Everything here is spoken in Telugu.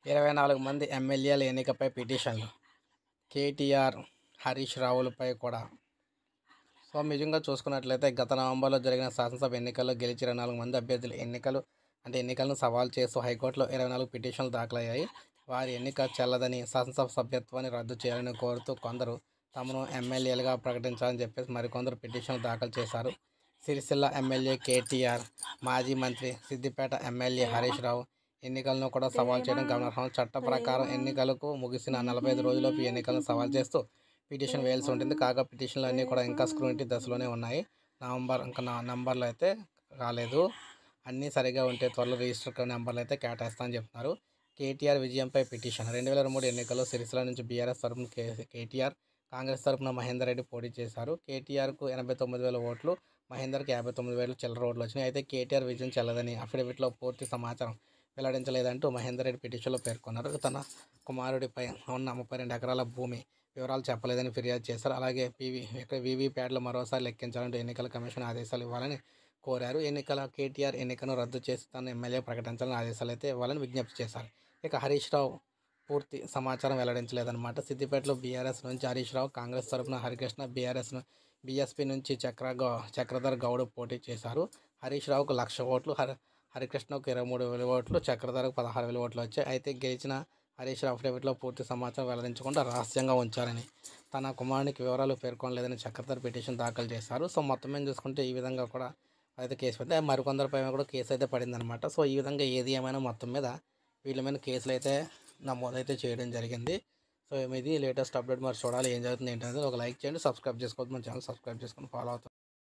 24 మంది ఎమ్మెల్యేల ఎన్నికపై పిటిషన్లు. కేటీఆర్, హరీష్ రావులపై కూడా. సో నిజంగా చూసుకున్నట్లయితే గత నవంబర్లో జరిగిన శాసనసభ ఎన్నికల్లో గెలిచి 24 మంది అభ్యర్థులు ఎన్నికలను సవాల్ చేస్తూ హైకోర్టులో 24 పిటిషన్లు దాఖలయ్యాయి. వారి ఎన్నిక చెల్లదని, శాసనసభ సభ్యత్వాన్ని రద్దు చేయాలని కోరుతూ కొందరు తమను ఎమ్మెల్యేలుగా ప్రకటించాలని చెప్పేసి మరికొందరు పిటిషన్లు దాఖలు చేశారు. సిరిసిల్ల ఎమ్మెల్యే కేటీఆర్, మాజీ మంత్రి సిద్దిపేట ఎమ్మెల్యే హరీష్ రావు ఎన్నికలను కూడా సవాల్ చేయడం గమనార్హం. చట్ట ప్రకారం ఎన్నికలకు ముగిసిన 45 రోజుల్లోపు ఎన్నికలను సవాల్ చేస్తూ పిటిషన్ వేయాల్సి ఉంటుంది. కాగా పిటిషన్లు అన్నీ కూడా ఇంకా స్క్రూటినీ దశలోనే ఉన్నాయి. నంబర్లు అయితే రాలేదు. అన్నీ సరిగా ఉంటే త్వరలో రిజిస్టర్ నెంబర్లు అయితే కేటాయిస్తామని చెప్తున్నారు. కేటీఆర్ విజయంపై పిటిషన్. 2023 ఎన్నికల్లో సిరిసిల్ల నుంచి బీఆర్ఎస్ తరపున కేటీఆర్, కాంగ్రెస్ తరపున మహేందర్ రెడ్డి పోటీ చేశారు. కేటీఆర్కు 89,000 ఓట్లు, మహేందర్కి 59,000 చిల్లర ఓట్లు వచ్చినాయి. అయితే కేటీఆర్ విజయం చెల్లదని, అఫిడవిట్లో పూర్తి సమాచారం వెల్లడించలేదంటూ మహేందర్ రెడ్డి పిటిషన్లో పేర్కొన్నారు. తన కుమారుడిపై ఉన్న 32 ఎకరాల భూమి వివరాలు చెప్పలేదని ఫిర్యాదు చేశారు. అలాగే వీవీప్యాట్లు మరోసారి లెక్కించాలంటూ ఎన్నికల కమిషన్ ఆదేశాలు ఇవ్వాలని కోరారు. కేటీఆర్ ఎన్నికను రద్దు చేసి తన ఎమ్మెల్యే ప్రకటించాలని ఆదేశాలు అయితే ఇవ్వాలని విజ్ఞప్తి చేశారు. ఇక హరీష్ రావు పూర్తి సమాచారం వెల్లడించలేదన్నమాట. సిద్దిపేటలో బీఆర్ఎస్ నుంచి హరీష్ రావు, కాంగ్రెస్ తరపున హరికృష్ణ, బీఎస్పీ నుంచి చక్రధర్ గౌడ్ పోటీ చేశారు. హరీష్ రావుకు 1,00,000 ఓట్లు, హరికృష్ణకు 23,000 ఓట్లు, చక్రధర్కు 16,000 ఓట్లు వచ్చాయి. అయితే గెలిచిన హరీష్ రావు అఫిడవిట్లో పూర్తి సమాచారం వెల్లడించకుండా రహస్యంగా ఉంచారని, తన కుమారునికి వివరాలు పేర్కొనలేదని చక్రధర్ పిటిషన్ దాఖలు చేశారు. సో మొత్తం మీద చూసుకుంటే ఈ విధంగా కూడా అయితే కేసు పడింది. మరికొందరిపై కూడా కేసు అయితే పడిందనమాట. సో ఈ విధంగా ఏది ఏమైనా మొత్తం మీద వీళ్ళ మీద కేసులు అయితే నమోదైతే చేయడం జరిగింది. సో ఇది లేటెస్ట్ అప్డేట్. మరి చూడాలి ఏం జరుగుతుంది ఏంటనేది. ఒక లైక్ చేయండి, సబ్స్క్రైబ్ చేసుకోవద్దు, మన ఛానల్ సబ్స్క్రైబ్ చేసుకొని ఫాలో అవుతుంది.